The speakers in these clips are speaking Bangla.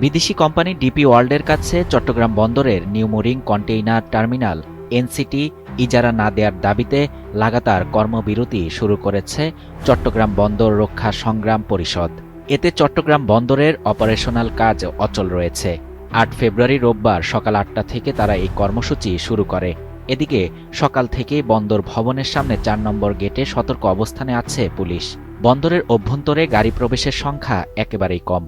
বিদেশি কোম্পানি ডিপি ওয়ার্ল্ডের কাছে চট্টগ্রাম বন্দরের new mooring container terminal NCT ইজারা না দেওয়ার দাবিতে লাগাতার কর্মবিরতি শুরু করেছে চট্টগ্রাম বন্দর রক্ষা সংগ্রাম পরিষদ। এতে চট্টগ্রাম বন্দরের অপারেশনাল কাজ অচল রয়েছে। ৮ ফেব্রুয়ারি রোববার সকাল ৮টা থেকে তারা এই কর্মসূচি শুরু করে। এদিকে সকাল থেকেই বন্দর ভবনের সামনে ৪ নম্বর গেটে সতর্ক অবস্থানে আছে পুলিশ। বন্দরের অভ্যন্তরে গাড়ি প্রবেশের সংখ্যা একেবারেই কম।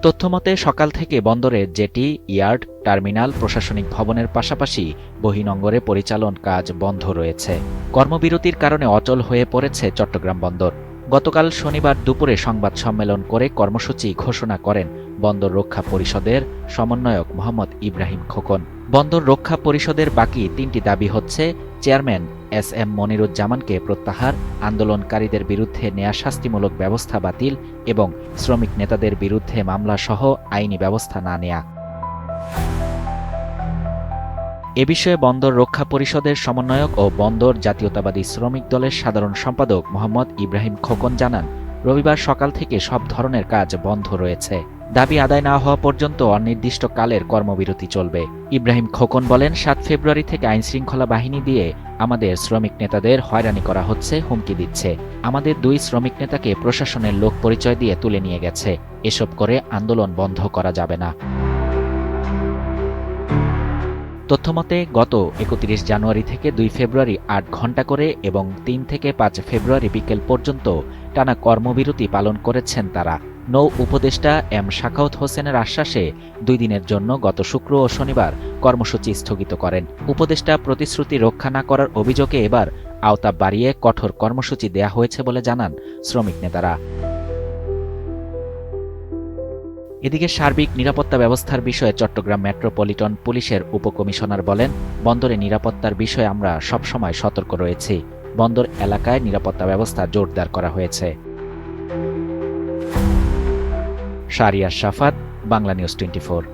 তথ্যমতে সকাল থেকে বন্দরের জেটি, ইয়ার্ড, টার্মিনাল, প্রশাসনিক ভবনের পাশাপাশি বহির্নোঙরে পরিচালন কাজ বন্ধ রয়েছে। কর্মবিরতির কারণে অচল হয়ে পড়েছে চট্টগ্রাম বন্দর। গতকাল শনিবার দুপুরে সংবাদ সম্মেলন করে কর্মসূচি ঘোষণা করেন বন্দর রক্ষা পরিষদের সমন্বয়ক মোহাম্মদ ইব্রাহিম খোকন। বন্দর রক্ষা পরিষদের বাকি ৩টি দাবি হচ্ছে চেয়ারম্যান এস.এম. মনিরুজ্জামানকে প্রত্যাহার, আন্দোলনকারীদের বিরুদ্ধে নেয়া শাস্তিমূলক ব্যবস্থা বাতিল এবং শ্রমিক নেতাদের বিরুদ্ধে মামলাসহ আইনি ব্যবস্থা না নেয়া। এ বিষয়ে বন্দর রক্ষা পরিষদের সমন্বয়ক ও বন্দর জাতীয়তাবাদী শ্রমিক দলের সাধারণ সম্পাদক মোহাম্মদ ইব্রাহিম খোকন জানান, রবিবার সকাল থেকে সব ধরনের কাজ বন্ধ রয়েছে। দাবি আদায় না হওয়া পর্যন্ত অনির্দিষ্টকালের কর্মবিরতি চলবে। ইব্রাহিম খোকন বলেন, ৭ ফেব্রুয়ারি থেকে আইনশৃঙ্খলা বাহিনী দিয়ে আমাদের শ্রমিক নেতাদের হয়রানি করা হচ্ছে, হুমকি দিচ্ছে। আমাদের ২ শ্রমিক নেতাকে প্রশাসনের লোক পরিচয় দিয়ে তুলে নিয়ে গেছে। এসব করে আন্দোলন বন্ধ করা যাবে না। তথ্যমতে গত ৩১ জানুয়ারি থেকে ২ ফেব্রুয়ারি ৮ ঘণ্টা করে এবং ৩ থেকে ৫ ফেব্রুয়ারি বিকেল পর্যন্ত টানা কর্মবিরতি পালন করেছেন তারা। নৌ উপদেষ্টা এম শাখাওয়াত হোসেনের আশ্বাসে ২ দিনের জন্য গত শুক্র ও শনিবার কর্মসূচি স্থগিত করেন। উপদেষ্টা প্রতিশ্রুতি রক্ষা না করার অভিযোগে এবার আওতা বাড়িয়ে কঠোর কর্মসূচি দেয়া হয়েছে বলে জানান শ্রমিক নেতারা। এদিকে সার্বিক নিরাপত্তা ব্যবস্থার বিষয়ে চট্টগ্রাম মেট্রোপলিটন পুলিশের উপকমিশনার বলেন, বন্দরে নিরাপত্তার বিষয়ে আমরা সবসময় সতর্ক রয়েছি। বন্দর এলাকায় নিরাপত্তা ব্যবস্থা জোরদার করা হয়েছে। শাহরিয়ার শাফাত, বাংলা নিউজ 24।